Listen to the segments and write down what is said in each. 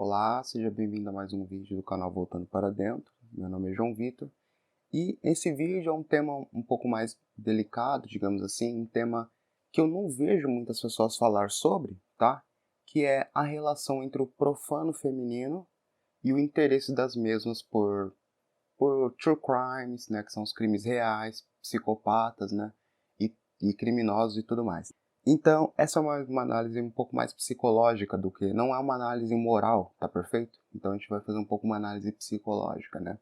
Olá, seja bem-vindo a mais um vídeo do canal Voltando para Dentro. Meu nome é João Vitor e esse vídeo é um tema um pouco mais delicado, digamos assim, um tema que eu não vejo muitas pessoas falar sobre, tá? Que é a relação entre o profano feminino e o interesse das mesmas por true crimes, né, que são os crimes reais, psicopatas, né, e criminosos e tudo mais. Então, essa é uma análise um pouco mais psicológica do que, não é uma análise moral, tá perfeito? Então a gente vai fazer um pouco uma análise psicológica, né?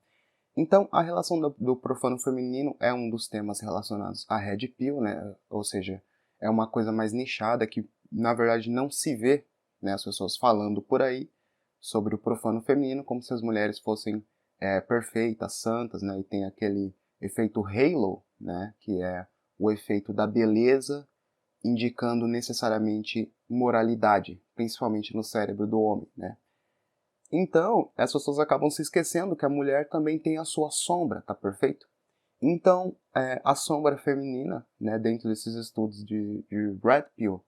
Então, a relação do profano feminino é um dos temas relacionados à Red Pill, né? Ou seja, é uma coisa mais nichada que, na verdade, não se vê, né, as pessoas falando por aí sobre o profano feminino como se as mulheres fossem perfeitas, santas, né? E tem aquele efeito halo, né? Que é o efeito da beleza indicando necessariamente moralidade, principalmente no cérebro do homem, né? Então, as pessoas acabam se esquecendo que a mulher também tem a sua sombra, tá perfeito? Então, a sombra feminina, né, dentro desses estudos de Red Pill,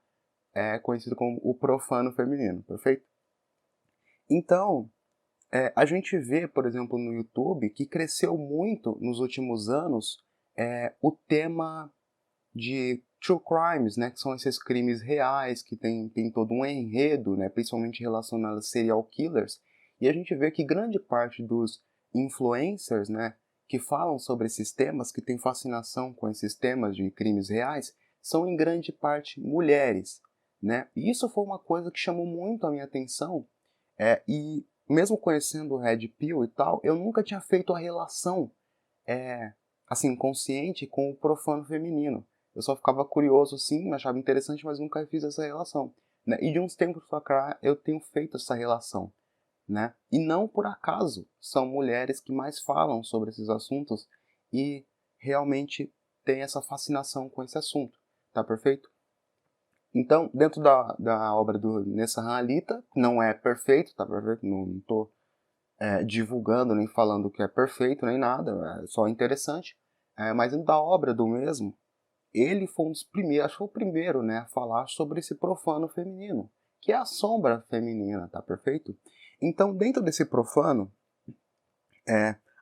é conhecido como o profano feminino, perfeito? Então, a gente vê, por exemplo, no YouTube, que cresceu muito nos últimos anos o tema de true crimes, né, que são esses crimes reais, que tem todo um enredo, né, principalmente relacionado a serial killers, e a gente vê que grande parte dos influencers, né, que falam sobre esses temas, que têm fascinação com esses temas de crimes reais, são em grande parte mulheres, né, e isso foi uma coisa que chamou muito a minha atenção, e mesmo conhecendo o Red Pill e tal, eu nunca tinha feito a relação é, assim, consciente com o profano feminino. Eu só ficava curioso, sim, achava interessante, mas nunca fiz essa relação. Né? E de uns tempos pra cá eu tenho feito essa relação. Né? E não por acaso são mulheres que mais falam sobre esses assuntos e realmente têm essa fascinação com esse assunto. Tá perfeito? Então, dentro da obra do Nessan Alita, não é perfeito, tá perfeito? Não estou divulgando, nem falando que é perfeito, nem nada, é só interessante. Mas dentro da obra do mesmo, ele foi um dos primeiros, acho que foi o primeiro, né, a falar sobre esse profano feminino, que é a sombra feminina, tá perfeito? Então, dentro desse profano,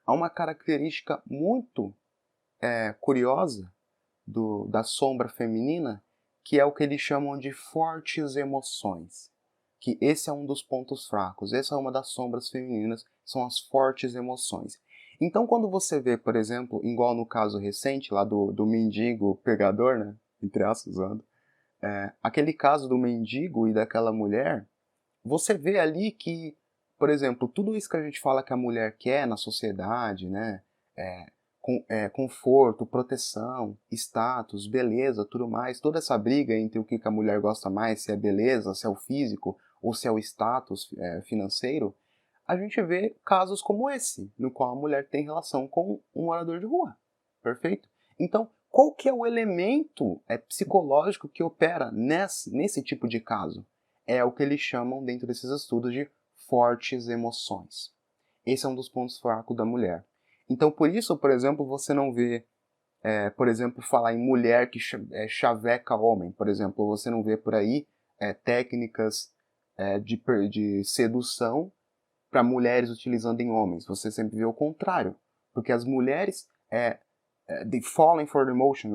há uma característica muito curiosa da sombra feminina, que é o que eles chamam de fortes emoções. Que esse é um dos pontos fracos, essa é uma das sombras femininas, são as fortes emoções. Então, quando você vê, por exemplo, igual no caso recente lá do mendigo pegador, né, entre aspas, usando, aquele caso do mendigo e daquela mulher, você vê ali que, por exemplo, tudo isso que a gente fala que a mulher quer na sociedade, né, conforto, proteção, status, beleza, tudo mais, toda essa briga entre o que a mulher gosta mais, se é beleza, se é o físico ou se é o status financeiro, a gente vê casos como esse, no qual a mulher tem relação com um morador de rua. Perfeito? Então, qual que é o elemento psicológico que opera nesse tipo de caso? É o que eles chamam dentro desses estudos de fortes emoções. Esse é um dos pontos fracos da mulher. Então, por isso, por exemplo, você não vê, por exemplo, falar em mulher que chaveca homem. Por exemplo, você não vê por aí técnicas de sedução para mulheres utilizando em homens. Você sempre vê o contrário. Porque as mulheres, they falling for the emotion,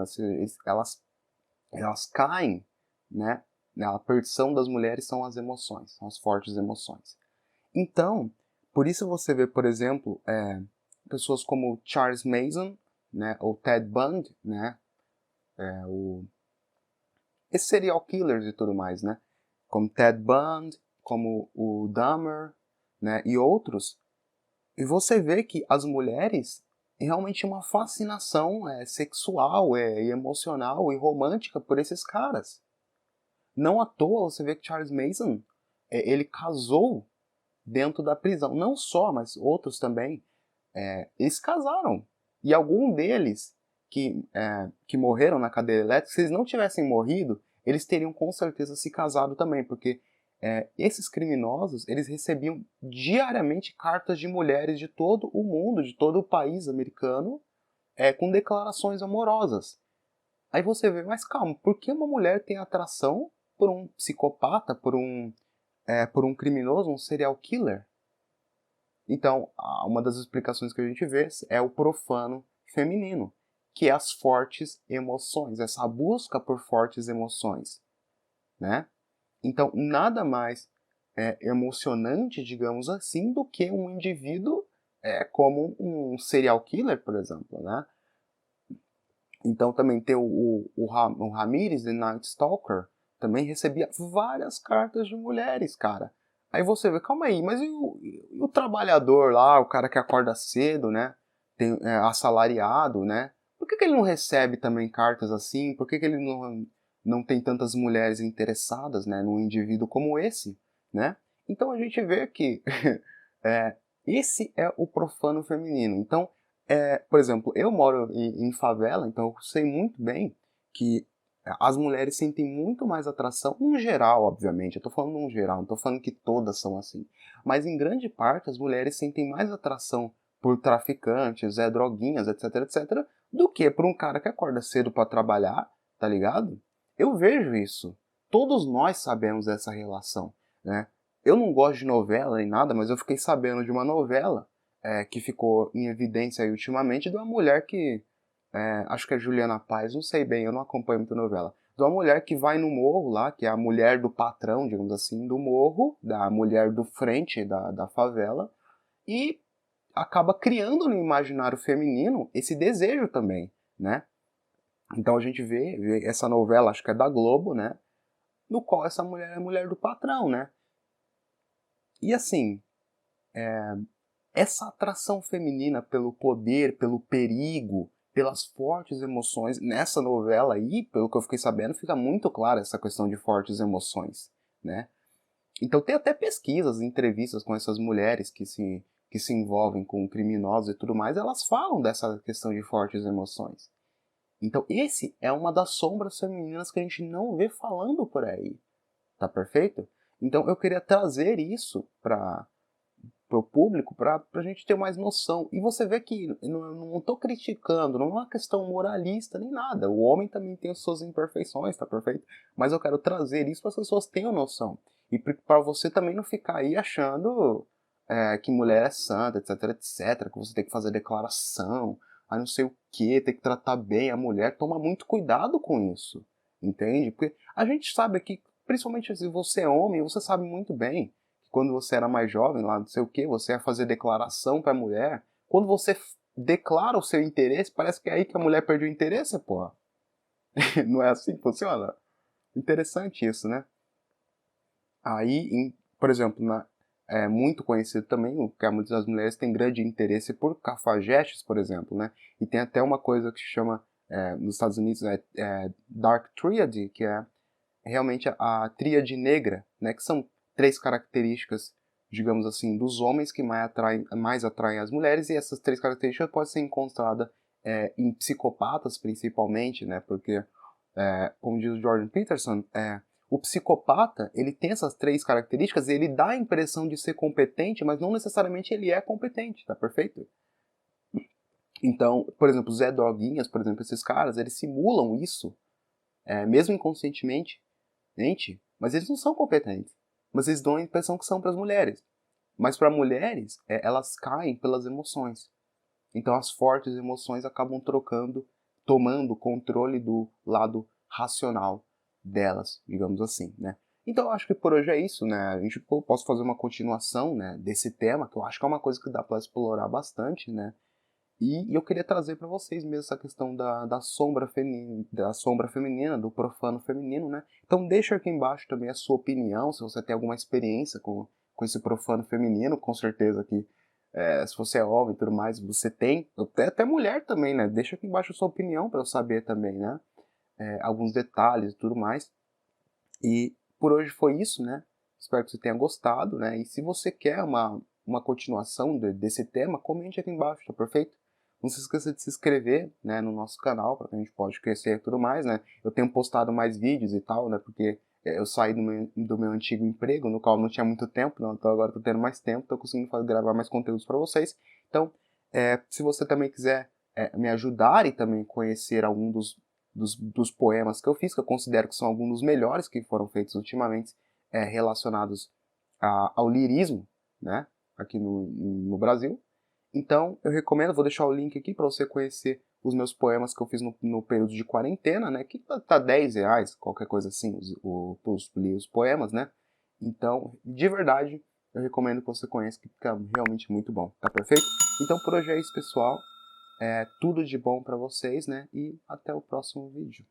elas caem, né? A perdição das mulheres são as emoções, são as fortes emoções. Então, por isso você vê, por exemplo, pessoas como Charles Manson, né, ou Ted Bundy, né, esses serial killers e tudo mais, né, como Ted Bundy, como o Dahmer, né, e outros, e você vê que as mulheres realmente uma fascinação sexual, e emocional e romântica por esses caras. Não à toa você vê que Charles Manson, ele casou dentro da prisão. Não só, mas outros também. Eles casaram. E algum deles que morreram na cadeira elétrica, se eles não tivessem morrido, eles teriam com certeza se casado também, porque esses criminosos, eles recebiam diariamente cartas de mulheres de todo o mundo, de todo o país americano, com declarações amorosas. Aí você vê, mas calma, por que uma mulher tem atração por um psicopata, por um por um criminoso, um serial killer. Então, uma das explicações que a gente vê é o profano feminino, que é as fortes emoções, essa busca por fortes emoções, né? Então, nada mais emocionante, digamos assim, do que um indivíduo como um serial killer, por exemplo, né? Então, também tem o Ramirez, The Night Stalker, também recebia várias cartas de mulheres, cara. Aí você vê, calma aí, mas e o trabalhador lá, o cara que acorda cedo, né? Assalariado, né? Por que ele não recebe também cartas assim? Por que ele não tem tantas mulheres interessadas, né, num indivíduo como esse, né? Então a gente vê que é, esse é o profano feminino. Então, por exemplo, eu moro em favela, então eu sei muito bem que as mulheres sentem muito mais atração, no geral, obviamente, eu tô falando no geral, não tô falando que todas são assim, mas em grande parte as mulheres sentem mais atração por traficantes, droguinhas, etc, etc, do que por um cara que acorda cedo para trabalhar, tá ligado? Eu vejo isso. Todos nós sabemos dessa relação, né? Eu não gosto de novela nem nada, mas eu fiquei sabendo de uma novela que ficou em evidência aí ultimamente de uma mulher que acho que é Juliana Paz, não sei bem, eu não acompanho muita novela. De uma mulher que vai no morro lá, que é a mulher do patrão, digamos assim, do morro, da mulher do frente da favela, e acaba criando no imaginário feminino esse desejo também, né? Então a gente vê essa novela, acho que é da Globo, né? No qual essa mulher é a mulher do patrão, né? E assim, essa atração feminina pelo poder, pelo perigo, pelas fortes emoções, nessa novela aí, pelo que eu fiquei sabendo, fica muito clara essa questão de fortes emoções, né? Então tem até pesquisas, entrevistas com essas mulheres que se envolvem com criminosos e tudo mais, elas falam dessa questão de fortes emoções. Então esse é uma das sombras femininas que a gente não vê falando por aí, tá perfeito? Então eu queria trazer isso para o público para a gente ter mais noção. E você vê que não estou criticando, não é uma questão moralista nem nada. O homem também tem as suas imperfeições, tá perfeito? Mas eu quero trazer isso para as pessoas tenham noção. E para você também não ficar aí achando que mulher é santa, etc, etc, que você tem que fazer declaração, aí não sei o que, tem que tratar bem a mulher. Toma muito cuidado com isso, entende? Porque a gente sabe aqui, principalmente se você é homem, você sabe muito bem que quando você era mais jovem, lá não sei o que, você ia fazer declaração para a mulher. Quando você declara o seu interesse, parece que é aí que a mulher perde o interesse, porra. Não é assim que funciona? Interessante isso, né? Aí, por exemplo, é muito conhecido também que muitas das mulheres têm grande interesse por cafajestes, por exemplo, né? E tem até uma coisa que se chama, nos Estados Unidos, Dark Triad, que é realmente a tríade negra, né? Que são 3 características, digamos assim, dos homens que mais atraem as mulheres, e essas 3 características podem ser encontradas em psicopatas, principalmente, né? Porque, como diz o Jordan Peterson, o psicopata, ele tem essas 3 características e ele dá a impressão de ser competente, mas não necessariamente ele é competente, tá perfeito? Então, por exemplo, Zé Droguinhas, por exemplo, esses caras, eles simulam isso, mesmo inconscientemente, mas eles não são competentes. Mas eles dão a impressão que são para as mulheres. Mas para mulheres, elas caem pelas emoções. Então as fortes emoções acabam tomando controle do lado racional delas, digamos assim, né? Então eu acho que por hoje é isso, né? Posso fazer uma continuação, né, desse tema, que eu acho que é uma coisa que dá para explorar bastante, né? E eu queria trazer para vocês mesmo essa questão da sombra feminina, do profano feminino, né? Então deixa aqui embaixo também a sua opinião, se você tem alguma experiência com esse profano feminino, com certeza que se você é homem e tudo mais, você tem, até mulher também, né? Deixa aqui embaixo a sua opinião para eu saber também, né? Alguns detalhes e tudo mais. E por hoje foi isso, né? Espero que você tenha gostado, né? E se você quer uma continuação desse tema, comente aqui embaixo, tá perfeito? Não se esqueça de se inscrever, né, no nosso canal, para que a gente possa crescer e tudo mais, né? Eu tenho postado mais vídeos e tal, né? Porque eu saí do meu antigo emprego, no qual não tinha muito tempo, não, então agora estou tendo mais tempo, estou conseguindo gravar mais conteúdos para vocês. Então, se você também quiser me ajudar e também conhecer algum dos poemas que eu fiz, que eu considero que são alguns dos melhores que foram feitos ultimamente, relacionados ao lirismo, né, aqui no Brasil. Então, eu recomendo, vou deixar o link aqui para você conhecer os meus poemas que eu fiz no período de quarentena, né, que tá R$10, qualquer coisa assim, os poemas, né. Então, de verdade, eu recomendo que você conheça, que fica realmente muito bom, tá perfeito? Então, por hoje é isso, pessoal. Tudo de bom para vocês, né, e até o próximo vídeo.